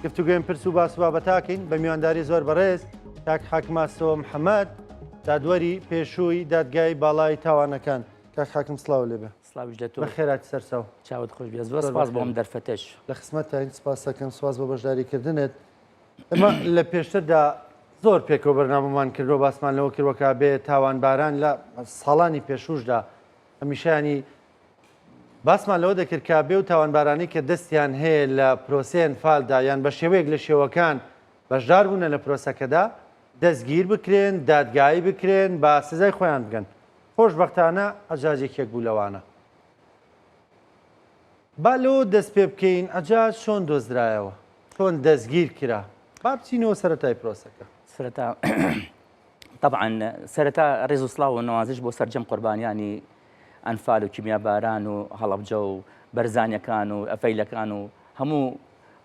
گفتوگوێن پرس و باس و بابەتاکەین بە میوانداری زۆر بەڕێز کاک حاکم ئاسۆ محەممەد دادوەری پێشووی دادگای باڵای تاوانەکان کاک حاکم سڵاو لێبێ سلاویش لە تۆ بە خێراتی سەرچاو چاوت خۆش بێ زۆر سپاس بۆم دەرفەتەش لە خسمەتتان سپاس دەکەم سواز بە بەشداریکردنت ئەمە لە پێشتردا زۆر پێکەوە بەرنامەمان کردەوە باسمان لەوە کردوەکە بێ تاوانباران لە ساڵانی پێشوشدا هەمیشانی باسمان لەوە دەکرد کا بێ و تاوانبارانی کە دەستیان هەیە لە پرۆسەیەن فالدا یان بە شێوەیەک لە شێوەکان بەشدار بوونە لە پرۆسەکەدا دەستگیر بکرێن دادگایی بکرێن با سزای خۆیان بگەن خۆشبەختانە ئەجاجێکێک بوو لەوانە با لەوە دەست پێ بکەین ئەجاج چۆن دۆزرایەوە چۆن دەستگیر کرا با بچینەوە سەرەتای پرۆسەکە سەرەتا طبعا سەرەتا ڕێز و سڵاو و نەوازش بۆ سەرجەم قوربانیانی ئەنفال و کیمیاباران و هەڵەبجە و بەرزانیەکان و ئەفەیلەکان و هەموو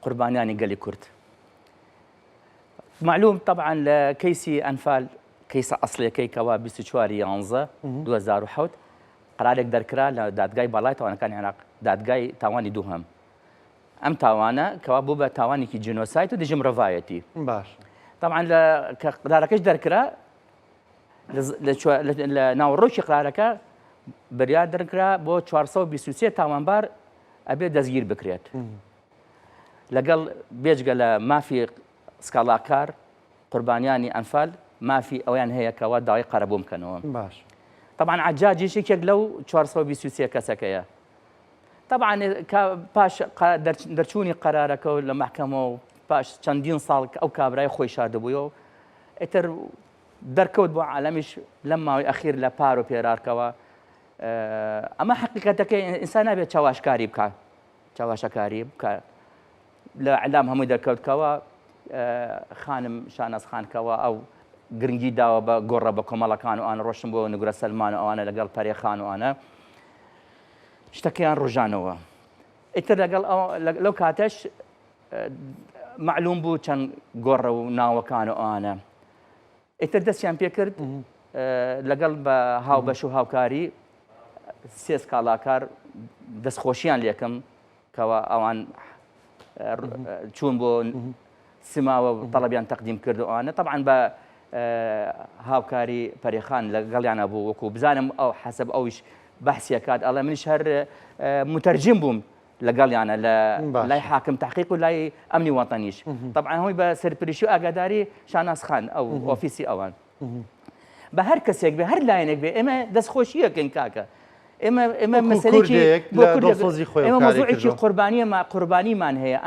قوربانیانی گەلی کورد معلوم طبعا لە کەیسی ئەنفال کەیسە ئەسڵیەکەی کەوا 24/11/2007 قرارێک دەرکرا لە دادگای باڵای تاوانەکانی عێراق دادگای تاوانی دووهەم ئەم تاوانە کەوا بوو بە تاوانێکی جنۆسایت و دژە مرۆڤایەتی باش طبعا کە قرارەکەش دەرکرا لە ناوەڕۆکی قرارەکە بریار دەرکرا بۆ 423 تاوانبار ئەبێ دەستگیر بکرێت لەگەڵ بێجگە لە مافی سکاڵاکار قوربانیانی ئەنفال مافی ئەویان هەیە کەوا داوای قەرەبوو بکەنەوە باش طبعا عجاجیش یەکێک لەو 423 کەسەکەیە طبعا پاش دەرچوونی قەرارەکە و لە مەحکەمە و پاش چەندین ساڵ ئەو کابرای خۆی شاردەبوویەوە ئیتر دەرکەوت بۆ عالەمیش لەم ماوەی ئەخیر لە پار و پێرارکەوە ئەمە حقیقەتەکەی ئینسان نابێت چاواشکاری بکات چاواشەکاری بکە لە عەلام هەمووی دەرکەوتکەوە خانم شانەز خانکەوە ئەو گرنگی داوە بە گۆڕە بە کۆمەڵەکان و ئەوانە ڕۆشن بۆ نگورە سەلمان و ئەوانە لەگەڵ پەرێخان و ئەوانە شتەکەیان ڕۆژانەوە ئیتر لەو کاتەش معلوم بوو چەند گۆڕە و ناوەکان و ئەوانە ئیتر دەستیان پێ کرد لەگەڵ بە هاوبەش و هاوکاری سێ سکاڵاکار دەستخۆشییان لێکم کەەوە ئەوان چوون بۆ سماوە تەڵەبیان تەقدیم کرد و ئەوانە طبعا بە هاوکاری پەرێخان لەگەڵیانە بوو وەکو بزانم ئەو حەسەب ئەویش بەحسیە کات ئەڵێ منیش هەر متەرجم بووم لەگەڵیانە لە لای حاکم تحقیق و لای ئەمنی وەتەنیش طبعا هەمووی بە سەرپەرشتی و ئاگاداری شاناز خان ئەو ئۆفیسی ئەوان بە هەر کەسێک بێ هەر لایەنێک بێ ئێمە دەستخۆشیەکەین کاکە ئێمە مەسەلەیەکی ئێمە مۆزوعێکی قوربانیمان هەیە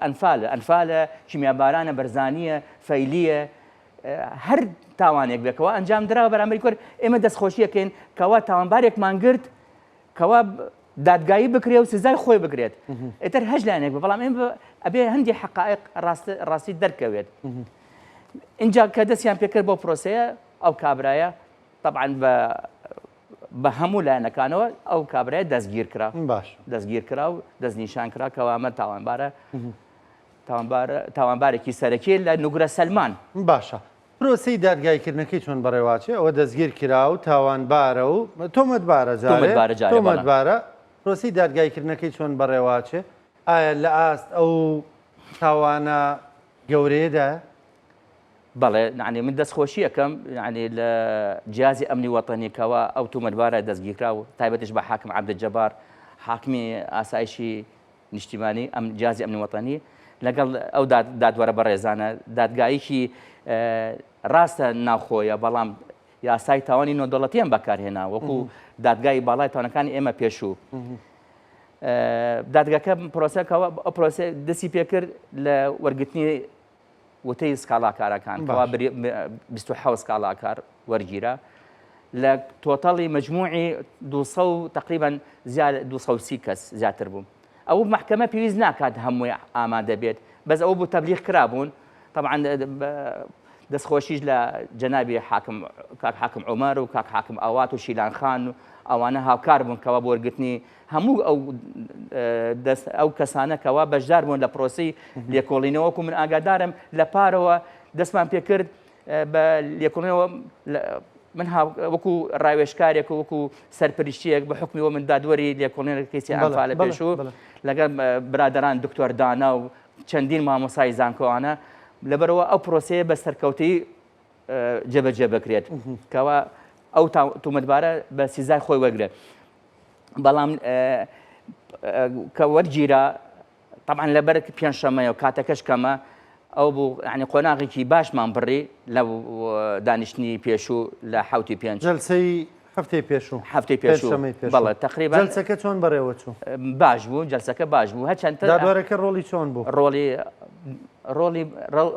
ئەنفالە کیمیابارانە بەرزانیە فەیلیە هەر تاوانێک بێکەوە ئەنجام دراوە بەرامبەری کورد ئێمە دەستخۆشیەکەین کەوا تاوانبارێکمان گرت کەوا دادگایی بکرێ و سزای خۆی بگرێت ئێتر هەژ لایەنێک بێ بەڵام ئێمە ئەبێ هەندی حقائق ڕاستی دەرکەوێت اینجا کە دەستیان پێکرد بۆ پرۆسەیە ئەو کابرایە طبعا بە هەموو لایەنەکانەوە ئەو کابرایە دەستگیر کرا باش دەستگیر کرا و دەستنیشان کرا کەوا ئەمە تاوانبارێکی سەرەکی لە نوگرە سەلمان باشە پرۆسەی دادگایکردنەکەی چۆن بەڕێواچێ ئەوە دەستگیر کرا و تاوانبارە و تۆمەتبارە تۆمەتبارە پرۆسی دادگایکردنەکەی چۆن بەڕێواچێ ئایا لە ئاست ئەو تاوانە گەورەیەدا بەڵێ یعنی من دەستخۆشی یەکەم یعنی لە جیازی ئەمنی وەتەنیکەوە ئەو تومەتبارە دەستگیرکرا و تایبەتش بە حاکم عەبدولجەبار حاکمی ئاسایشی نیشتیمانی ئەم جیازی ئەمنی وەتەنی لەگەڵ ئەو دادوەرە بەڕێزانە دادگاییکی ڕاستە ناوخۆیە بەڵام یاسای تاوانی نۆدەوڵەتیان بەکارهێنا وەکو دادگای باڵای تاوانەکانی ئێمە پێشوو دادگاکە پرۆسەکەوە ئەو پرۆسە دەستی پێکرد لە وەرگرتنی وتەی سکاڵاکارەکان کەوا 27 سکاڵاکار وەرگیرە لە تۆتەڵی مەجموعی 200 تقریبا 230 کەس زیاتر بوو ئەو محکەمە پێویست ناکات هەمووی ئامادە بێت بەس ئەو بوو تەبلیغ کرابوون طبعا دەستخۆشیش لە جەنابی کاک حاکم عومەر و کاک حاکم ئاوات و شیلان خان و ئەوانە هاوکار بوون کەوا بۆ وەرگرتنی هەموو ئەو کەسانە کەوا بەشدار بوون لە پرۆسی لێکۆڵینەوەکو من ئاگادارم لە پارەوە دەستمان پێکرد بە لێکۆڵینەوە من وەکو ڕاوێژکارێک و وەکو سەرپەرشتیەک بە حکمیەوە من دادوەری لێکۆڵینەوەی کەیسی ئەنفالە پێشوو لەگەڵ برادران دکتۆر دانا و چەندین مامۆسای زانکۆوانە لەبەرەوە ئەو پرۆسەیە بە سەرکەوتەی جێبەجێ بکرێت کەوا ئەو تومەتبارە بە سیزای خۆی وەگرێت بەڵام کە وەرگیرە طبعا لەبەر پێنجشەممەیە و کاتەکەش کەمە ئەو بوو ینی قۆناغێکی باشمان بڕی لەو دانیشتنی پێشوو لە حوتی پێنج جلسەی هەفتەی پێشوو هەفتەی پێشوو بەڵێ تقریبا جلسەکە چۆن بەڕێوە چوو باش بوو جلسەکە باش بوو هەرچەندە دادوەرەکە ڕۆڵی چۆن بوو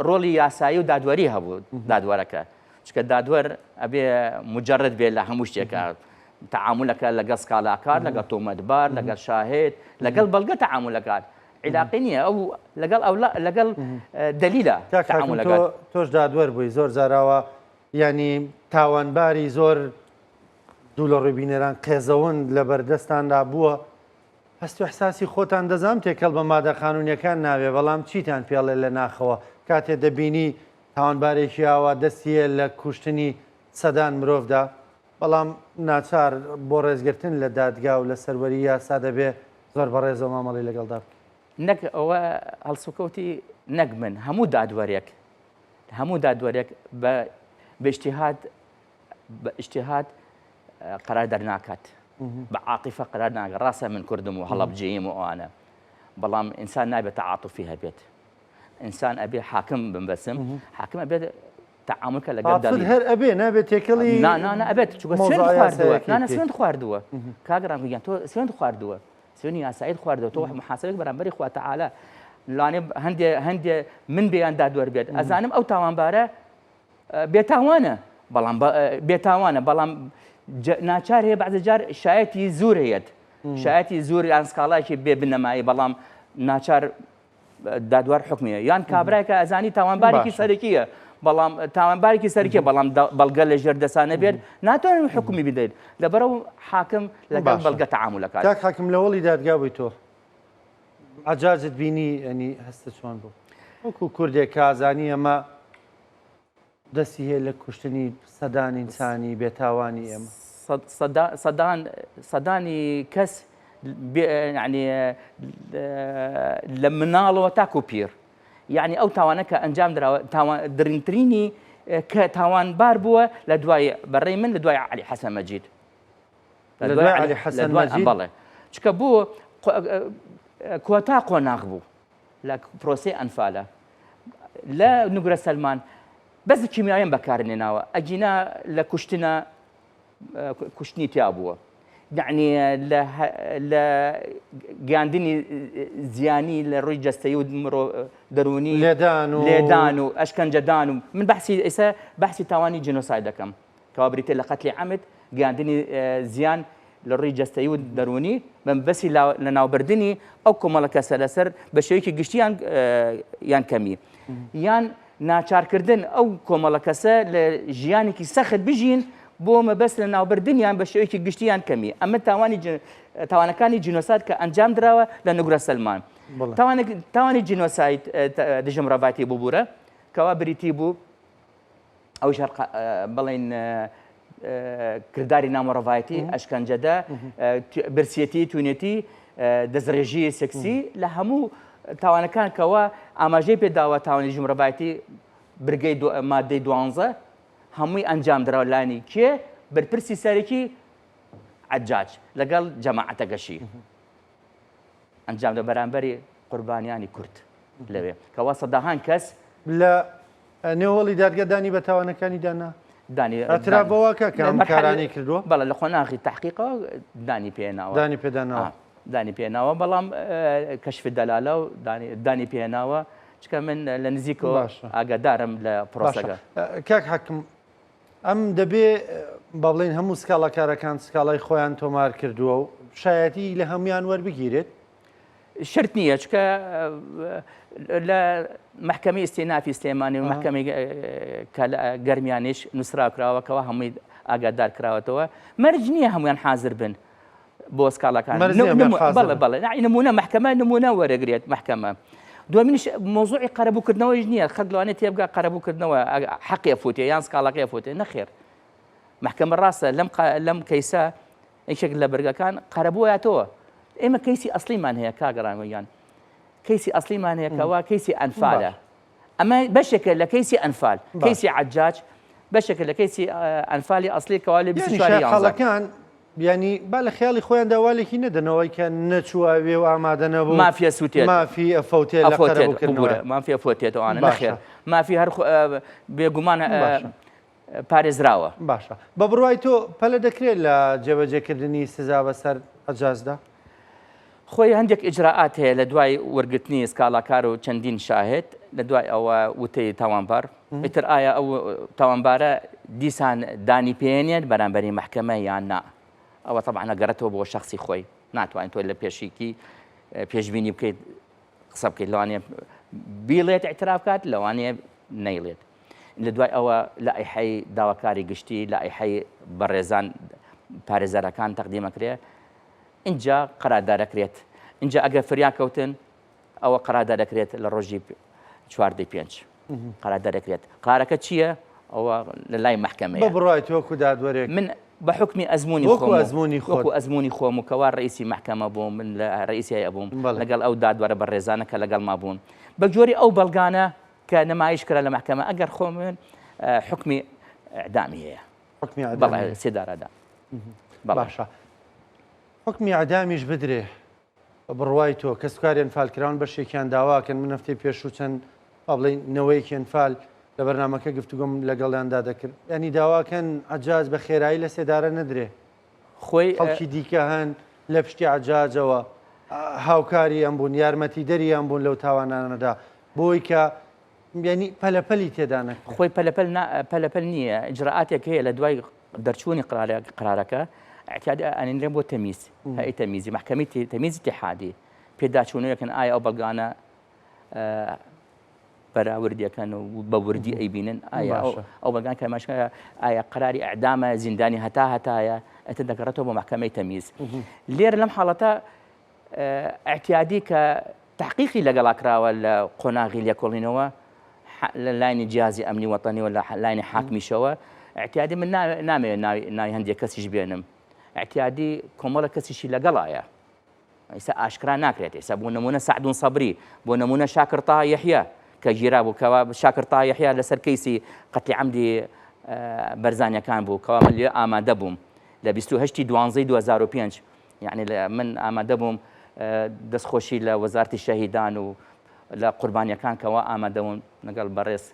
ڕۆڵی یاسایی و دادوەری هەبوو دادوەرەکە چکە دادوەر ئەبێ مجرد بێت لە هەموو شتێکە تعاملەکە لەگەڵ سکالاکار لەگەڵ تۆمەتبار لەگەڵ شاهێت لەگەڵ بەڵگە تعاملەکات علاقی نییە ئەو لەگەڵ دلیلە تعاملەکات تۆش دادوەر بووی زۆر جاراوە ینی تاوانباری زۆر دوو لە ڕووبینەران قێزەون لە بەردەستاندا بووە هەست و حساسی خۆتان دەزانم تێکەڵ بە مادە قانونیەکان ناوێ بەڵام چیتان پێڵێ لە ناخەوە کاتێ دەبینی تاوانبارێکی ئاوا دەستیە لە کوشتنی سەدان مرۆڤدا بەڵام ناچار بۆ ڕێزگرتن لە دادگا و لە سەروەری یاسا دەبێ زۆر بەڕێزەوە مامەڵی لەگەڵدا نەک ئەوە هەڵسوکەوتی نەک من هەموو دادوەرێک بە اجتهاد قرار دەرناکات بە عاطفە قرار ناکات ڕاستە من کوردم و هەڵەبجەییم و ئەوانە بەڵام ئینسان نابێت تعاطفی هەبێت ئینسان ئەبێ حاکم بنبەسم حاکم ئەبێت تعاملکە لەگەڵ دەڵی هەر ئەبێ نابێت تێکەڵی ئەبێت چووکە سوێند خواردووە سوێند خواردووە کاگران گویان تۆ سوێند خواردووە سوێنی یاساییت خواردەوە تۆ محاسبەیەک بەرامبەری خوا تەعالا لانێ هەندێ من بێیان دادوەر بێت ئەزانم ئەو تاوانبارە بێتاوانە بەڵام ناچار هەیە بەعزە جار شایەتی زۆر هەیەت شایەتی زۆر یان سکاڵایکی بێ بنەمایی بەڵام ناچار دادوار حکمیە یان کابراایکە ئەزانی تاوانبارێکی سەرەکیە بەڵام تاوانبارێکی سەرکیە بەڵام بەڵگە لە ژێر دەسانە بێت ناتوانین حکمی بدەیت لەبەرەو حاکم لەگەڵ بەڵگە تعاملەکات کاک حاکم لە وەڵی دادگا بووی تۆ عجازت بینی ینی هەستە چۆن بوو وەکو کوردێک کازانی ئەمە دەستی هەیە لە کوشتنی سەدان ئینسانی بێتاوانی ئێمە سەدانی کەس ینی لە مناڵەوە تاکو پیر یعنی ئەو تاوانەکە ئەنجام درراوە درنگترینی کە تاوانبار بووە لە دوای بەڕێی من لە دوای علی حەسەن مەجید بەڵێ چکە بوو کۆتا قۆناغ بوو لە پرۆسی ئەنفالە لە نوگرە سەلمان بەس کیمیاویان بەکارهێناوە ئەجینا لە کوشتنی تیا بووە یعنی لە گاندنی زیانی لە ڕووی جەستەیی و دەرونی لێدان و ئەشکەنجەدان و من ئێستا بەحسی تاوانی جنۆساید دەکەم کەوا بریتێ لە قەتلی عەمد گاندنی زیان لە ڕووی جەستەیی و دەرونی من بەسی لە ناوبردنی ئەو کۆمەڵە کەسە لەسەر بە شێوەیەکی گشتیان یان کەمی یان ناچارکردن ئەو کۆمەڵە کەسە لە ژیانێکی سەخت بژین بۆ مەبەست لە ناوبردنیان بە شێوەیەکی گشتیان کەمی ئەمە تاوانەکانی جینۆساید کە ئەنجام درراوە لە نوگرە سەلمان تاوانی جینۆساید دژە مرۆڤایەتی بووبوورە کەوا بریتی بوو ئەوش بڵێن کردداری نامۆڕەڤایەتی ئەشکەنجەدە برسیەتی توێنێتی دەستڕێژی سێکسی لە هەموو تاوانەکان کەەوە ئاماژەی پێداوە تاوانی ژمرەڤایەتی برگەی مادەی 12 هەمووی ئەنجام درراوە لانی کێ بەرپرسی سەرەکی عەجاج لەگەڵ جەماعەتە گەشی ئەنجام دە بەرامبەری قوربانیانی کورد لەوێ کەوا سەداهان کەس لە نێوەڵی دادگەدانی بە تاوانەکانی دانا ئەترابەوەکە کە ئەم کارانەی کردووە بەڵێ لە خۆناغی تحقیقەوە دانی پێناوە بەڵام کەشف دەلالە و دانی پێناوە چکە من لە نزیکەوە ئاگادارم لە پرۆسەکە کاک حاکم ئەم دەبێ با بڵێن هەموو سکاڵەکارەکان سکاڵای خۆیان تۆمار کردووە و شایەتی لە هەمویان وەربگیرێت شرت نییە چکە لە محکەمەی ئیستینافی سلێمانی و محکەمەی گەرمیانیش نووسراکراوەکەوە هەمووی ئاگادار کراوەتەوە مەرج نییە هەمویان حازر بن بۆ سکاڵەکان بەڵێ نمونە محکەمە نمونە وەرەگرێت محکەمە دومینش مۆزوعی قەرەبووکردنەوەیش نییە خەک لەوانێت تێبگا قەرەبووکردنەوە حەقی فوتێ یان سکاڵەکەی فوتێ نەخێر محکەمە ڕاستە لەم کەیسە یەکێک لە بەرگەکان قەرەبووایەتەوە ئێمە کەیسی ئەسلیمان هەیە کاگەڕانگویان کەیسی ئەسلیمان هەیەکەوە کەیسی ئەنفالە ئەمە بەشێکە لە کەیسی ئەنفال کەیسی عەجاج بەشێکە لە کەیسی ئەنفالی ئەسلی کەوا لە 24 خەڵەکان ینی با لە خیاڵی خۆیان داوالێکی نەدەنەوەی کە نەچواوێ و ئامادە نەبوو مافیە سووتێت مافی ئەفەوتێت لە قەرەبووکردنەوە مافیە فۆتێتەوەوانە نەخێر مافی هەر بێگومان پارێزراوە باشە بە بڕوای تۆ پەلە دەکرێت لە جێبەجێکردنی سزا بەسەر ئەجازدا خۆی هەندێک ئیجراعات هەیە لە دوای وەرگرتنی سکاڵاکار و چەندین شاهد لە دوای ئەوە وتەی تاوانبار ئیتر ئایا ئەو تاوانبارە دیسان دانی پێێنێت بەرامبەری مەحکەمە یان نا ئەوە طبعا ئەگەڕێتەوە بۆ شخصی خۆی ناتوانین تۆ لە پێشیکی پێشبینی بکەیت قسە بکەیت لەوانەیە بیڵێت اعتراف کات لەوانەیە نەیڵێت لە دوای ئەوە لە ئایحەی داواکاری گشتی لە ئایحەی بەڕێزان پارێزەرەکان تەقدیمەکرێ اینجا قەرادارەکرێت اینجا ئەگە فریان کەوتن ئەوە قەرادارەکرێت لە ڕۆژی 45 قەرادارەکرێت قارەکە چییە ئەوە لە لای مەحکەمەیە بە بڕای تۆکو دادوەرێک من بە حکمی ئەزمموی وەکو ئەزمموی خۆم و کەوا ڕئیسی مەحکەمە بووم من لە ڕئیسی ئەبووم لەگەڵ ئەو دادوەرە بەڕێزانە کە لەگەڵ ما بوون بە جۆری ئەو بەڵگانە کە نەمایش کرا لە مەحکەمە ئەگەر خۆ من حکمی ئەعدامی هەیە حکمی بەڵێ سێدارەدا باشە حکمی ئەعدامیش بدرێ بڕوای تۆ کە سوکاریان فالکراون بەشێکیان داواکەن من هەفتەی پێش و چەند بڵێ نەوەیەکیان فال لە بەرنامەکە گفتوگۆم لەگەڵیاندا دەکرد ینی داواکەن ئەجاز بە خێرایی لە سێدارە نەدرێ خۆی خەڵکی دیکە هەن لە پشتی عەجاجەوە هاوکاری ئەم بوون یارمەتی دەری ئەم بوون لەو تاوانانەدا بۆی کە ینی پەلەپەلی تێدا نەکرد خۆی پەلەپەل نییە ئیجراعاتێک هەیە لە دوای دەرچوونی قرارەکە اعتیاد ئەنێنرێن بۆ تەمیز هەیە تەمیزی محکەمەی تەمیزی اتحادی پێداچوونەوەکەن ئایا ئەو بەڵگانە بەراوردیەکەن و بە وردی ئەیبینن ئایا ئەو بەڵگان کە ماشکە ئایا قراری ئەعدامە زیندانی هەتایە ئەتە دەگەڕێتەوە بۆ محکەمەی تەمیز لێرە لەم حاڵەتە اعتیادی کە تحقیقی لەگەڵا کراوە لە قۆناغی لێکۆڵینەوە لە لاینی جیازی ئەمنی وەتەنی و لە لاینی حاکمیشەوە اعتیادی من نامەوێت ناوی هەندێک کەسیش بێنم اعتیادی کۆمەڵە کەسیشی لەگەڵایە ئێستا ئاشکرا ناکرێت ئێستا بۆ نمونە سعدون سەبری بۆ نمونە شاکر تاها یەحیا کە گیرا بوو کەوا شاکر تاها یەحیا لەسەر کەیسی قەتلی عەمدی بەرزانیەکان بوو کەوا من لێ ئامادە بووم لە 28 دوانزەی 2005 یعنی من ئامادە بووم دەستخۆشی لە وەزارەتی شەهیدان و لە قوربانیەکان کەوا ئامادە بوون لەگەڵ بەڕێز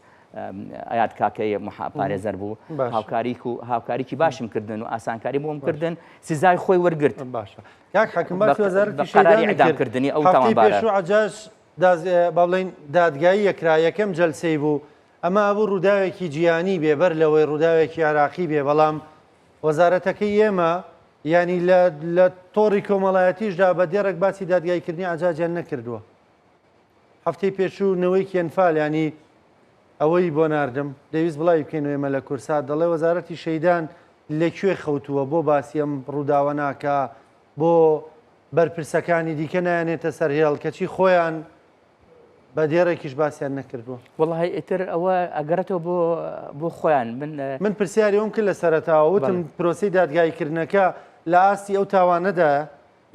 ئايات کاکەی پارێزەر بوو هاوکاریکی باشم کردن و ئاسانکاری بۆم کردن سزای خۆی وەرگرت باشە یاک حاکم باسی وەزارەتی شەهیدانکردنی ئەو تاوانبارە پێش و عەجاج بەڵێن دادگایی یەکرا یەکەم جەلسەی بوو ئەمە بوو ڕووداوێکی جیهانی بێ بەر لەوەی ڕووداوێکی عراقی بێ بەڵام وەزارەتەکەی ئێمە ینی لە تۆڕی کۆمەڵایەتیشدا بە دێڕێک باسی دادگاییکردنی عەجاجیان نەکردووە هەفتەی پێشوو نەوەیکی ئەنفال ینی ئەوەی بۆ ناردم دەویست بڵاوی بکەینەوە ئێمە لە کورسات دەڵێ وەزارەتی شەیدان لەکوێ خەوتووە بۆ باسی ئەم ڕووداوە ناکە بۆ بەرپرسەکانی دیکە نایەنێتە سەر هێڵ کەچی خۆیان بە دێڕێکیش باسییان نەکردووە وەڵی ئیتر ئەوە ئەگەڕێتەوە بۆ خۆیان من پرسیاری ئەوم کرد لە سەرەتاوە وتم پرۆسی دادگاییکردنەکە لە ئاستی ئەو تاوانەدا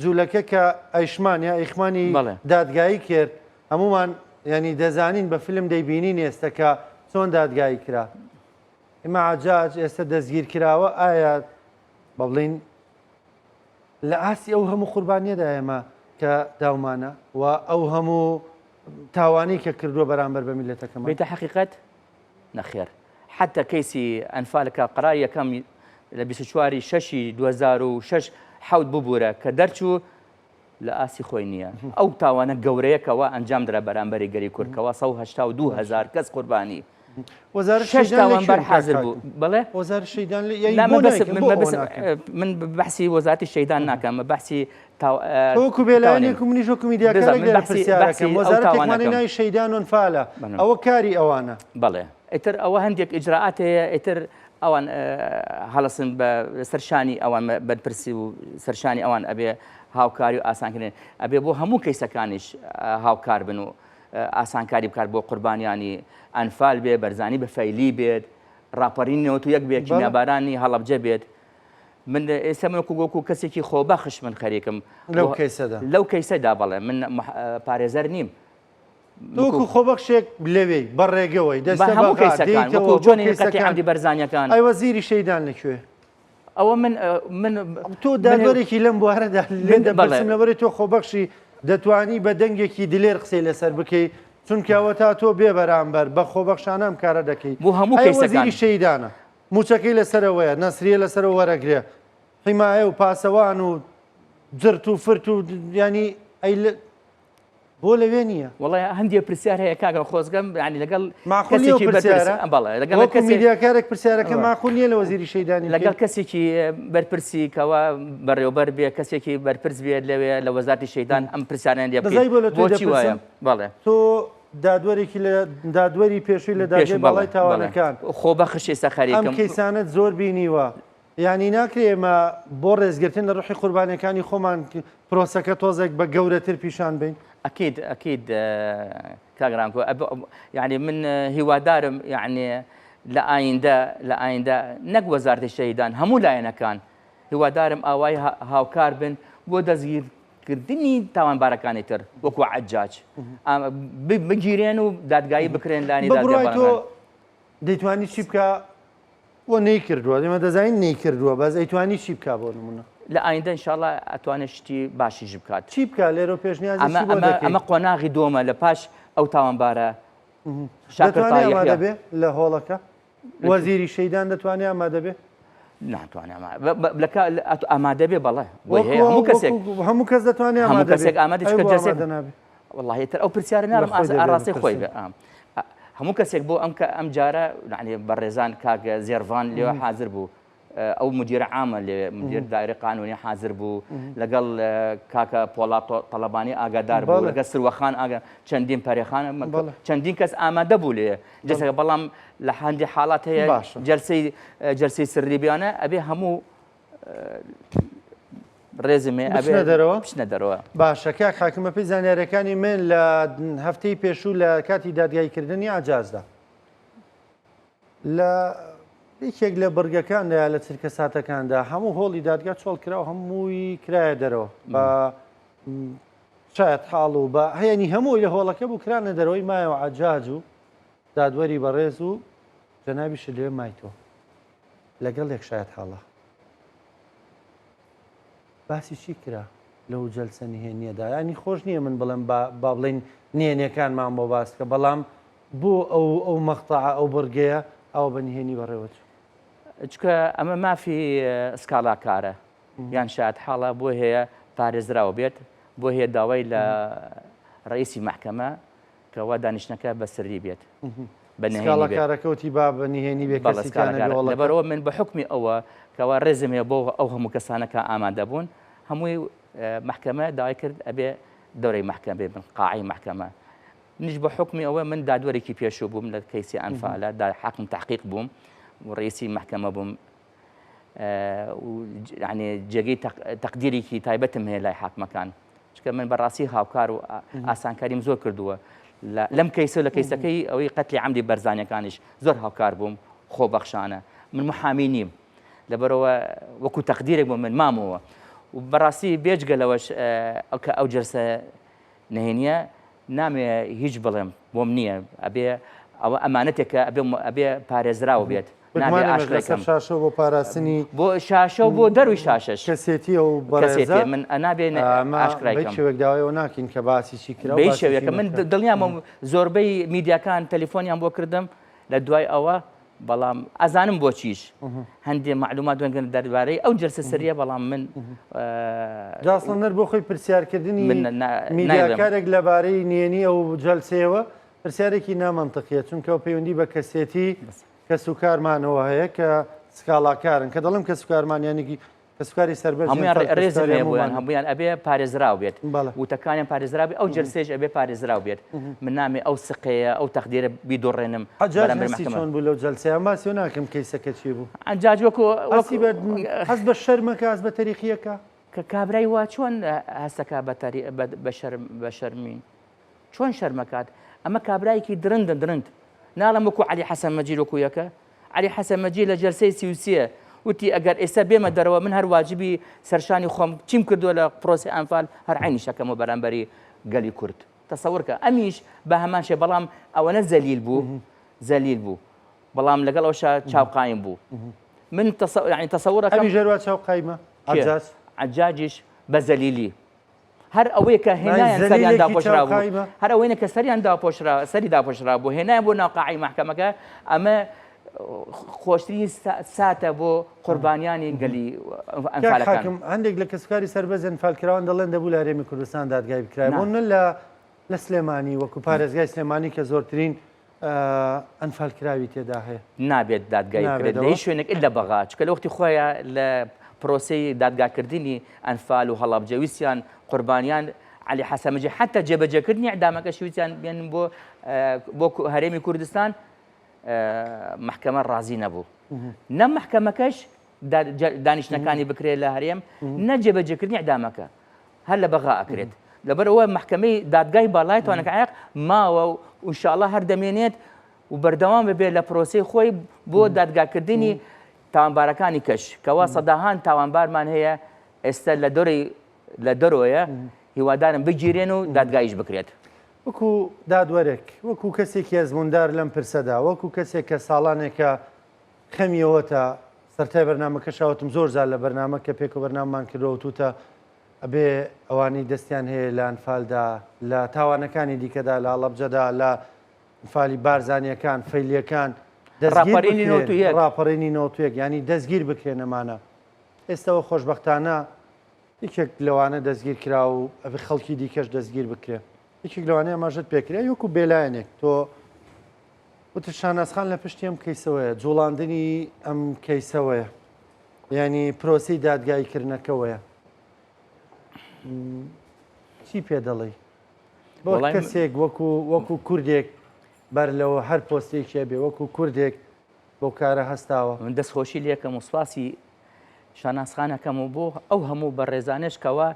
جوولەکە کە ئەیشمان یا ئیخمانی دادگایی کرد هەمومان ینی دەزانین بە فیلم دەیبینین ئێستا کە چۆن دادگایی کرا ئێمە عەجاج ئێستا دەستگیر کراوە ئایا بەڵین لە ئاستی ئەو هەموو قوربانیەدا ئێمە کە داومانە و ئەو هەموو تاوانی کە کردووە بەرامبەر بە میلەتەکەمان بێتە حەقیقەت نەخێر حتا کەیسی ئەنفالەکە قەراری یەکەم لە 24 شەشی 2006 حەوت ببوورە کە دەرچوو لە ئاسی خۆی نییە ئەو تاوانە گەورەیەکەوە ئەنجام درا بەرامبەری گەری کوردکەوە 182,000 کەس قوربانی وەزارەتشتاوانبەر حاضر بوو بڵێ وەزارەت شەیدان من بەحسی وەزارەتی شەیدان ناکەم بەحسی وەکو بێلایەنێک و منیش وەکو میدیاکارێک پرسیارەکەم وەزارەتێکمانی ناوی شەیدان و ئەنفالە ئەوە کاری ئەوانە بەڵێ ئیتر ئەوە هەندێک ئیجراعات هەیە ئیتر ئەوان هەڵەسن بە سەرشانی ئەوان بەرپرسی و سەرشانی ئەوان ئەبێ هاوکاری و ئاسانکردن ئەبێ بۆ هەموو کەیسەکانیش هاوکار بن و ئاسانکاری بکات بۆ قوربانیانی ئەنفال بێ بەرزانی بە فەیلی بێت ڕاپەڕینەوە تو یەک بێت کیمیابارانی هەڵەبجە بێت من ئێستا من وەکو کەسێکی خۆبەخش من خەریکم لەو کەیسەدا بەڵێ من پارێزەر نیم دوکو خۆبەخشێک لەوێ بەڕێگەوەی دەستە هەموو بەکار کەیسەکان دێیتەوە وەکو بۆ جۆنی قەتی کەیسەکان. عەمدی بەرزانیەکان ئەی وەزیری شەیدان لەکوێ؟ ئەوە من تۆ دادوەرێکی لەم بوارەدا لێ دەپرسم لەبەرەی تۆ خۆبەخشی دەتوانی بە دەنگێکی دلێر قسەی لەسەر بکەیت چونکەوە تا تۆ بێ بەرامبەر بە خۆبەخشانەم کارە دەکەیت بۆ هەموو ئەی کەیسەکان وەزیری شەیدانە موچەکەی لەسەرەوەیە نەسریە لەسەرەوە وەرەگرێ حیمایە و پاسەوان و جرت و فرت و ینی ئەی بۆ لەوێ نییە وڵای هەندێک پرسیار هەیە کاگە خۆزگەم ینی لەگەڵ ماخۆلیە پرسیارە بەڵێ لەگەڵ وەکو میدیاکارێک پرسیارەکە ماخۆل نییە لە وەزیری شەیدانی لەگەڵ کەسێکی بەرپرسی کەوا بەڕێوەبەر بێ کەسێکی بەرپرس بێت لەوێ لە وەزارەتی شەیدان ئەم پرسیاریان لێ دەزای بۆ لە تۆی بۆچی وایە بەڵێ تۆ دادوەرێکی لە دادوەری پێشووی لە داگەی باڵای تاوانەکان خۆبەخشی سەخەریکەم ئەم کەیسانت زۆر بینیوە ینی ناکرێ ئێمە بۆ ڕێزگرتن لە ڕوحی قوربانەکانی خۆمان پرۆسەکە تۆزێک بە گەورەتر پیشان بین ئەکید کاگرانکۆ یعنی من هیوادارم یعنی لە ئایندە نەک وەزارەتی شەیدان هەموو لایەنەکان هیوادارم ئاوای هاوکار بن بۆ دەستگیرکردنی تاوانبارەکانی تر وەکو عەجاج بگیرێن و دادگایی بکرێن لانی بڕای تۆ دەیتوانی چی بکە وە نەیکردووە دێمە دەزانین نەیکردووە بەس ئەیتوانی چی بکە بۆ نمونە لە ئایندە ئینشاءڵڵا ئەتوانێت شتی باشیش بکات چی بکە لێرە پێشنیازی ئەمە قۆناغی دۆمە لە پاش ئەو تاوانبارە دەتوانێت ئامادە بێ لە هۆڵەکە وەزیری شەیدان دەتوانێت ئامادە بێ ناتوانێت ئامادە بێ بەڵێ هەموو کەس دەتوانێت هەموو کەسێک ئامادە والله تر ئەو پرسیارە نارم ئاڕاستی خۆی بێ هەموو کەسێک بۆ ئەم جارە بەڕێزان کاگە زێڕڤان لێوە حاضر بوو ئەو مدیرە عامە لێ مدیر دایرە قانونی حاضر بوو لەگەڵ کاکە پۆڵات تەڵەبانی ئاگادار بوو لەگەڵ سروەخان چەندین پەرێخانە چەندین کەس ئامادە بوو لێ جەسەکە بەڵام لە هەندی حاڵات هەیە جەلسەی سری بیانە ئەبێ هەموو ڕێزمێ بچنە دەرەوە باشە کاک حاکمە پێی زانیاریەکانی من لە هەفتەی پێشوو لە کاتی دادگایکردنی ئاجازدا لە یەکێک لە بەرگەکاندا لە چرکە ساتەکاندا هەموو هۆڵی دادگا چۆڵ کراوە هەمووی کرایە دەرەوە بە شاید حاڵ و بە هەیەنی هەمووی لە هۆڵەکە بوو کرانە دەرەوەی مایەوە عەجاج و دادوەری بەڕێز و جەنابیش لێ مایتۆ لەگەڵ یەک شاید حاڵە باسی چی کرا لەو جەلسە نهێنیەدا ینی خۆش نییە من بڵێم با بڵێن نهێنیەکانمان بۆ باسکە بەڵام بۆ ئەو مەقتەعە ئەو بەرگەیە ئەو بە نهێنی بەڕێوەچ چکە ئەمە مافی سکاڵاکارە یان شاید حاڵە بۆ هەیە پارێزراوە بێت بۆ هەیە داوای لە ڕئیسی محکەمە کەوا دانیشتەکە بە سری بێت بەنهێنیکارەکەوتی با بە نهێنی بێت لەبەرەوە من بە حکمی ئەوە کەوا ڕێزمێ بۆ ئەو هەموو کەسانەکە ئامادە بوون هەمووی محکەمە داوای کرد ئەبێ دەورەی محکەمە بێ من قاعی محکەمە نیش بە حکمی ئەوە من دادوەرێکی پێشوو بووم لە کەیسی ئەنفالە حاکم تحقیق بووم و ڕئیسی محکەمە بووم یعنی جێگەی تەقدیرێکی تایبەتم هەیە لای حاکمەکان چکە من بەڕاستی هاوکار و ئاسانکاریم زۆر کردووە لەم کەیسە لە کەیسەکەی ئەوەی قەتلی عەمدی بەرزانیەکانیش زۆر هاوکار بووم خۆبەخشانە من محامی نیم لەبەرەوە وەکو تەقدیرێک بوو من مامەوە و بەڕاستی بێجگەلەوەش کە ئەو جەلسە نهێنیە نامێ هیچ بڵێم بۆم نییە ئەبێ ئەوە ئەمانەتێکە ئەبێ پارێزراوە بێت شاشە بۆ پاراستنی بۆ شاشە و بۆ دەروی شاشەش کەسێتی و بەڕێزە من ئەنابێن ئاشکرایشێک داوایەوە ناکەین کە باسی چی کرا بەی شێوەیەکە من دڵنیامە زۆربەی میدیاکان تەلیفۆنیان بۆ کردم لە دوای ئەوە بەڵام ئەزانم بۆ چیش هەندێک معلومات دوێنگەن دەربارەی ئەو جەلسە سریە بەڵام من جاسڵەنەر بۆ خۆی پرسیارکردنی میدیاکارێک لەبارەی نهێنی ئەو جەلسەیەوە پرسیارێکی نامەنتەقیە چونکە پەیوەندی بە کەسێتی کە سوکارمانەوە هەیە کە سکاڵاکارن کە دەڵم کە سوکارمانیانێکی کە سوکاری سەربەر هەمویان ڕێزێ بۆیان هەمویان ئەبێ پارێزراو بێت وتەکانیان پارێزراوی ئەو جەلسەیەش ئەبێ پارێزراو بێت من نامێ ئەو سقەیە ئەو تەقدیرە بیدۆڕێنم چۆن بوو لەو جەلسەیە ماسی و ناکەم کەیسەکە چی بوو ئەنجاج وەکو هەست بە شەرمەکە هەست بە تەریخیەکە کە کابرای وا چۆن هەستەکە بە شەرمین چۆن شەرمەکات ئەمە کابرایەکی درند ناڵم وەکو عەلی حەسەن مەجید وەکو یەکە عەلی حەسەن مەجید لە جەلسەی 33 وتی ئەگەر ئێستا بێمە دەرەوە من هەر واجبی سەرشانی خۆم چیم کردووە لە پرۆسی ئەنفال هەر عینی شەکەمە بەرامبەری گەلی کورد تەسەورکە ئەمیش بە هەمان شێ بەڵام ئەوەنە زەلیل بوو بەڵام لەگەڵ ئەوشە چاوقایم بوو من يعني تەسەورەکەم ئەمی ژێروا چاو قایمە عجاجیش بە زەلیلی هەر ئەوەیە کە هێنایان سەریان داپۆشرا بوو هەر ئەوەیە کە سەریان سەری داپۆشرا بوو هێنایان بۆ ناو قاعی مەحکەمەکە ئەمە خۆشترین ساتە بۆ قوربانیانی گەلی ئەنفالەکان هەندێک لە کەسکاری سەربەز ئەنفالکراوان دەڵێن دەبوو لە هەرێمی کوردستان دادگای بکرای بۆ لە سلێمانی وەکو پارێزگای سلێمانی کە زۆرترین ئەنفالکراوی تێدا هەیە نابێت دادگای بکرێت لە هیچ شوێنێک ئللا بەغا چکە لە وەختی خۆیان لە پرۆسەی دادگاکردنی ئەنفال و هەڵابجەویستیان قوربانیان علی حەسەمەجی حتا جێبەجێکردنی ئەعدامەکەشی ویستیان بێنن بۆ هەرێمی کوردستان محکەمە ڕازی نەبوو نە محکەمەکەش دانیشتەکانی بکرێت لە هەرێم نە جێبەجێکردنی ئەعدامەکە هەر لە بەغا ئەکرێت لەبەرەوە محکەمەی دادگای باڵای توانەکە ماوە و ئینشاءڵڵا هەر دەمێنێت و بەردەوام ببێت لە پرۆسەی خۆی بۆ دادگاکردنی تاوانبارەکانی کەش کەوا سەداهان تاوانبارمان هەیە ئێستا لە دەرۆیە هیوادارم بگیرێن و دادگایش بکرێت وەکو دادوەرێک وەکو کەسێکی ئەزموندار لەم پرسەدا وەکو کەسێک کە ساڵانێکە خەمیەوەتە سەرای بەرنامەکە شاوتم زۆر زار لە بەرنامە کە پێک و بەرناممان کردەوە توتە ئەبێ ئەوانی دەستیان هەیە لە ئەنفالدا لە تاوانەکانی دیکەدا لە هەڵەبجەدا لە ئەنفالی بارزانیەکان فەیلیەکان ڕاپەڕێنی نەوتویەک ینی دەستگیر بکرێنەمانە ئێستاەوە خۆشببختانە یەکێک لەوانە دەستگیر کرا و ئەبێ خەڵکی دیکەش دەستگیر بکرێ یەکێک لەوانەیە ماژت پێکرێ یوەکو بێلایەنێک تۆ وتە شانازخان لە پشتی ئەم کەیسەوەیە جوڵاندنی ئەم کەیسەوەیە ینی پرۆسی دادگایکردنەکەوەیە چی پێ دەڵێ بۆ کەسێک وەکو کوردێک بەر لەوە هەر پۆستێکیە بێ وەکو کوردێک بۆ کارە هەستاوە من دەستخۆشی لێکەم و سواسی شانازخانەکەم و بۆ ئەو هەموو بەڕێزانشکەوە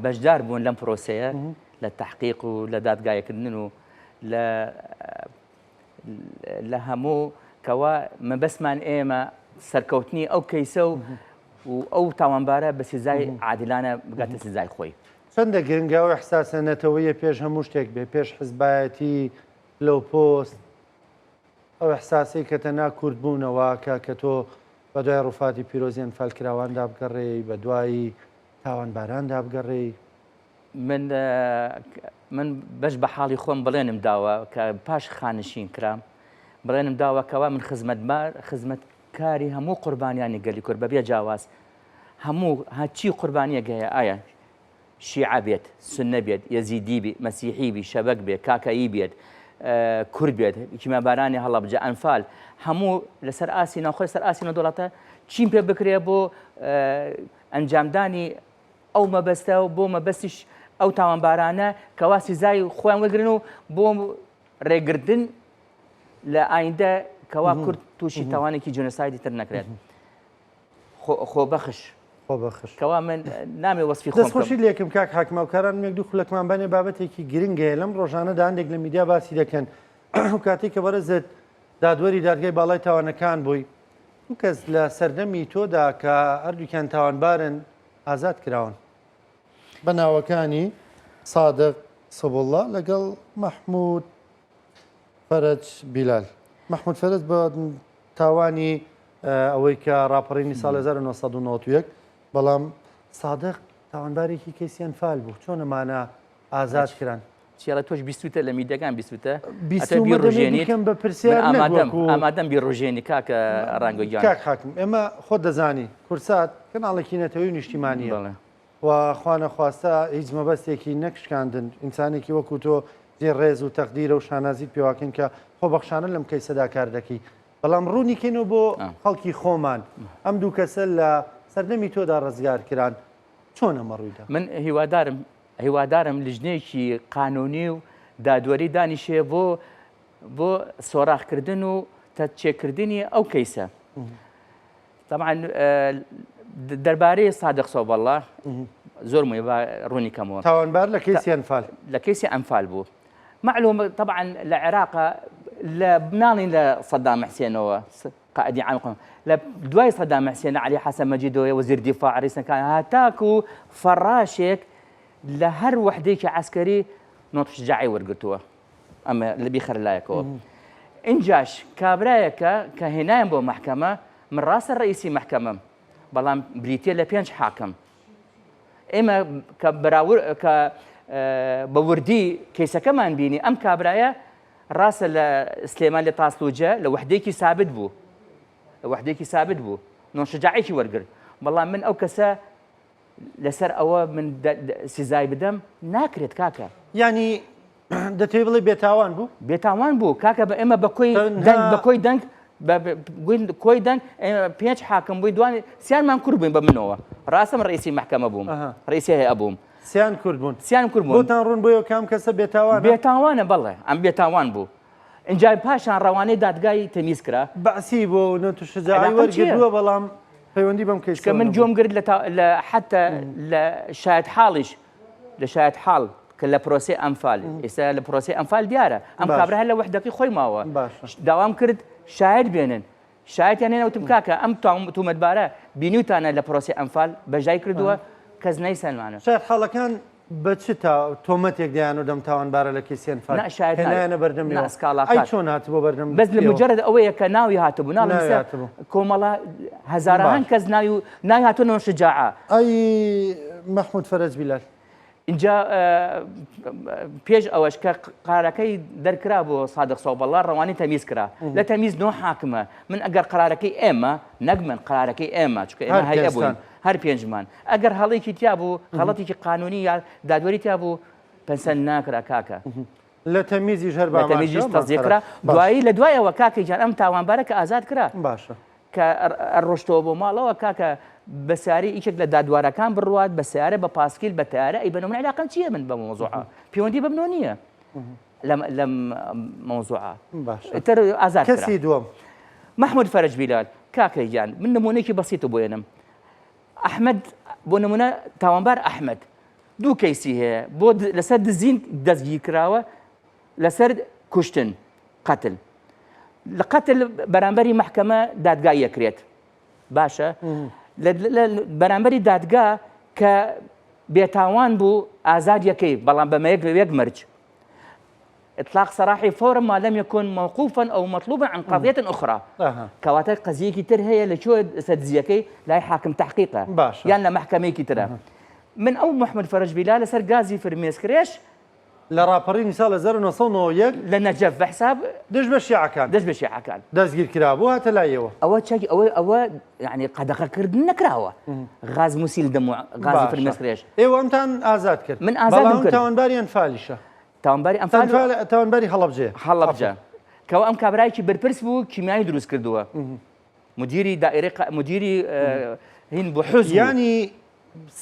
بەشدار بوون لەم پرۆسەیە لە تحقیق و لە دادگایەکردن و لە هەموو کەوا مەبەسمان ئێمە سەرکەوتنی ئەو کەیسە و ئەو تاوانبارە بە سزای عادلانە بگاتە سزای خۆی چەندە گرنگاوە احساسە نەتەوەیە پێش هەموو شتێک بێ پێش حزبایەتی لەو پۆست ئەو احساسی کە تەنها کوردبوونەوە کە تۆ بە دوای ڕووفاتی پیرۆزی ئەنفالکراواندا بگەڕێی بە دوایی تاوانباراندا بگەڕێی من بەش بە حاڵی خۆم بڵێنم داوە کە پاش خانشین کرام بڵێنم داوەکەوە من خزمەتکاری هەموو قوربانیانی گەلی کورد بەبێ جیاواز هەموو هەچی قوربانیەک هەیە ئایا شیعە بێت سنە بێت یەزیدی بێت مەسیحی بێت شەبەک بێت کاکایی بێت کورد بێت کیمەبارانی هەڵەبجە ئەنفال هەموو لەسەر ئاسی ناوخۆی سەر ئاسی نەدوڵەتە چیم پێ بکرێ بۆ ئەنجامدانی ئەو مەبەستە و بۆ مەبەستیش ئەو تاوانبارانە کەوا سزای خۆیان وەرگرن و بۆ ڕێگرتن لە ئایندە کەوا کورد تووشی تاوانێکی جۆنۆسایدی تر نەکرێت خۆبەخش کەوا من نامێ وەسفی خۆم دەستخۆشی لێکم کاک حاکمەوکاران مێک دوو خولەکمان بەنێ بابەتێکی گرنگەیە لەم ڕۆژانەدا هەندێک لە میدیا باسی دەکەن کاتێک کە بەرەزت دادوەری دادگای باڵای تاوانەکان بووی دوو کەس لە سەردەمی تۆدا کە هەردووکیان تاوانبارن ئازاد کراون بە ناوەکانی سادق سەبوڵڵا لەگەڵ مەحموود فەرەج بیلال مەحموود فەرەج بە تاوانی ئەوەی کە ڕاپەڕینی ساڵ 1991 بەڵام سادق تاوانبارێکی کەیسی ئەنفال بوو چۆن ئەمانە ئازاد کران چێڵە تۆش بیستوتە لە میدەکان بیستوتە بیڕژێنیکەم بە پرسیار ئامادەم بیڕۆژێنی کاکە ڕانگۆگیان کاک حاکم ئێمە خۆت دەزانی کورسات کەناڵێکی نەتەوەی و نیشتیمانیە و خوانە خواستە هیچ مەبەستێکی نەکشکاندن ئینسانێکی وەکو تۆ جێ ڕێز و تەقدیرە و شانازیت پێواکەن کە خۆبەخشانە لەم کەیسەدا کار دەکەی بەڵام ڕوونیکەنەوە بۆ خەڵکی خۆمان ئەم دوو کەسە لە سەردەمی تۆدا ڕزگار کران چۆن ئەمە ڕوویدا من هیوادارم لیژنەیەکی قانونی و دادوەری دانیشێ بۆ سۆراخکردن و تەچێکردنی ئەو کەیسە طبعا دەربارەی سادق سەبوڵڵا زۆر ڕوونی کەمەوە تاوانبار لە کەیسی ئەنفال لە کەیسی ئەنفال بوو معلومە طبعا لە عێراقا لە بناڵین لە سەدام حسێنەوە قائدی عام لە دوای سەدام حسێن علی حەسەن مەجیدەوە وەزیر دیفاع ڕئیسەکان هاتاکو فەڕاشێک لە هەر وحدەیەکی عەسکەری نۆ شجاعی وەرگرتووە ئەمە لە بیخەر لایەکەوە ئینجاش کابرایەکە کە هێنایان بۆ محکەمە من ڕاستە ڕئیسی محکەمەم بەڵام بریتە لە 5 حاکم ئێمە کە بە وردی کەیسەکەمان بینی ئەم کابرایە ڕاستە لە سلێمان لە تاسلوجە لە وحدێکی سابت بوو لە وحدێکی سابت بوو نۆ شجاعێکی وەرگرت بەڵام من ئەو کەسە لەسەر ئەوە من سزای بدەم ناکرێت کاکە ینی دەتوێ بڵێ بێتاوان بوو بێتاوان بوو کاکە بە ئێمە بەکۆی دەنگ کۆی دەنگ 5 حاکم بووی دوانی سیانمان کورد بووین بە منەوە ڕاستە من ڕئیسی محکەمە بووم ڕئیسی هەیە بووم سیان کورد بوون سیان کورد بوون بۆتان ڕوون بۆیەوە کام کەسە بێتاوانە بێتاوانە بەڵێ ئەم بێتاوان بوو اینجا پاشان ڕەوانەی دادگای تەمیز کرا بەعسی بۆ نەتو شجاعی وەرگردووە بەڵام پەیوەندی بەم کەیسە کە من جۆم گرت لە حتى لە شاهد حاڵیش لە شاهد حاڵ کە لە پرۆسی ئەمفال ئێستا لە پرۆسی ئەمفال دیارە ئەم کابرا هەر لە وحدەکەی خۆی ماوە داوام کرد شاهد بێنن شاهدیان هێناوتم کاکە ئەم تومەتبارە بینیوتانە لە پرۆسی ئەمفال بەژای کردووە کەس نەیسەلمانە شاید حاڵەکان بە چ تۆمەتێک دییان و دەم تاوانبارە لە کەسیان فەرهێنایانە بەردەمیەوە ئەی چۆن هاتبوو بەردەم بەس لە مجرد ئەوەیە کە ناوی هاتبوو ناڵ کۆمەڵە هەزاران کەس ناوی هاتوونەوە شجاعە ئەی مەحموود فەرەج بیلال اینجا پێش ئەوەش کە قرارەکەی دەرکرا بۆ سادق سۆبەڵڵا ڕەوانی تەمیز کرا لە تەمیز 9 حاکمە من ئەگەر قرارەکەی ئێمە نەگمن قرارەکەی ئێمە چکە ئێمە هەیە بووین هەر 5مان ئەگەر هەڵێکی تیا بوو خەڵەتێکی قانونی یا دادوەری تیا بوو پەنسەند ناکرا کاکە لە تەمیزیش هەر لە تەمیزیش تەزیێکرا دوایی لە دوایەوە کاکەی جان ئەم تاوانبارە کە ئازاد کرا باشە کە ڕۆشتەوە بۆ ماڵەوە کاکە بەسیاری ئیچێک لە دادوارەکان بڕوات بە سیارە بە پاسکیل بە تیارە ئەی بەنەوەی علاقەم چییە من بە مۆزوعە پەیوەندی بە منۆ نییە لەم مۆزوعە تر ئازاد کرا کەسی دووەم محمود فەرەج بیلال کاکەی گیان من نمونەیەکی بەسیتە بۆێنم ئەحمەد بۆ نمونە تاوانبار ئەحمەد دوو کەیسی هەیە بۆ لەسەر دزین دەستگیر کراوە لەسەر کوشتن قەتل لە قەتل بەرامبەری محکەمە دادگای یەکرێت باشە بەرامبەری دادگا کە بێتاوان بوو ئازاد یەکەی بەڵام بەمەیەک لە یەک مەرج إطلاق صراحي فورا ما لم يكن موقوفا أو مطلوبا عن قضية أخرى كواتر قضية كتير هي اللي شو سدزيكي لا حاكم تحقيقها يعني محكمة كتير من أول محمد فرج بلال سر غازي فرميس كريش لراپەڕی ساڵ 1990 لە نەجەف بەحساب دەست بە شیعەکان دەستگیر کرابوو هاتە لایەوە ئەوە یعنی قەدەغەکردن نەکراوە غاز موسیل غازی فرمێس کرێش ئێوە ئەمتان ئازاد کرد من ئازادم کرد تاوانباری ئەنفالیشە تاوانباری تاوانباری هەڵەبجێ کەەوە ئەم کابرایکی بەرپرس بوو کیمیایی دروست کردووە مدیری دائرەی مدیری هین بۆ حوزب ینی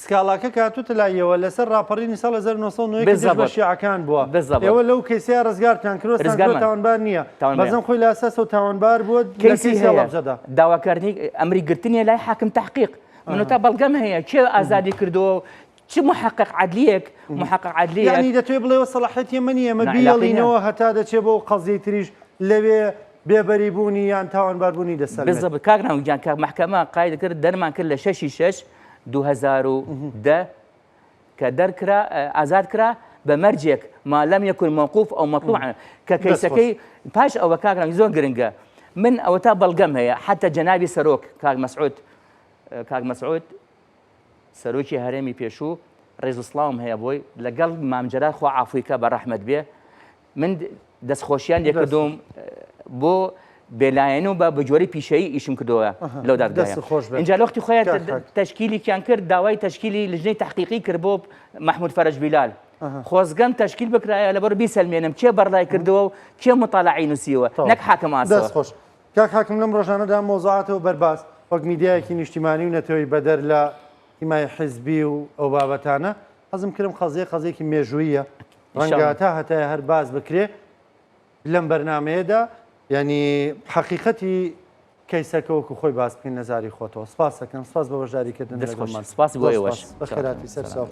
سکاڵاکە کاتوتە لایەوە لەسەر ڕاپەڕینی ساڵ 1990 بە شیعەکان بووە ئێوە لەو کەیسیا ڕزگارتان کرۆستان تاوانبار نییە بەزم خۆی لە ئاساسەوە تاوانبار بووە کەیسی هەڵەبجەدا داواکردنی ئەمری گرتنیە لای حاکم تحقیق منو تا بەڵگەم هەیە کێ ئازادی کردەوە چ محقق عدلیەک محقق عدلیەک یعنی دەتوێ بڵێەوە سەلاحەتی ئەمە نییە ئەمە بیڵینەوە هەتا دەچێت بۆ قەزیی تریش لەوێ بێبەریبوونی یان تاوانباربوونی دەسەر بالضبط کاکناو جان کە محکەمە قاید کرد دەرمان کرد لە 6/6 2010 کە دەرکرا ئازاد کرا بە مەرجێک ما لەم یەکن موقوف ئەو مەطلوع کە کەیسەکەی پاش ئەوە کاکناو زۆر گرنگە من ئەوە تا بەڵگەم هەیە حتى جەنابی سەرۆک کاک مەسعود سەرۆکی هەرێمی پێشوو ڕێزوسڵاوم هەیە بۆی لەگەڵ مامجەرات خوا عافویکە بە ڕەحمەت بێ من دەستخۆشیان لێکردوم بۆ بێلایەن و بە بەجۆری پیشەیی ئیشم کردەوە لەو دادگایە اینجا لە وەختی خۆیان تەشکیلیان کرد داوای تەشکیلی لژنەی تحقیقی کرد بۆ محمود فەرەج بیلال خۆزگەم تەشکیل بکرایە لەبەر بیسەلمێنم کێ بەڕلای کردەوە و کێ مطالعی نووسیوە نەک حاکم ئاسەوە دەستخۆش کاک حاکم لەم ڕۆژانەدا مۆزوعاتەوە بەرباز وەک میدیایەکی نیشتیمانی و نەتەوەی بەدەر لە حیمای حیزبی و ئەو بابەتانە حەزم کردم قەزەیەکی مێژوویە ڕەنگە تا هەتای هەر باز بکرێ لەم بەرنامەیەدا ینی حەقیقەتی کەیسەکە وەکو خۆی باز بکەین نەزاری خۆتەوە سپاس دەکەم سپاس بە بەشداریکردن سپاس بۆ ئێوەش بەخێراتی سەرچاو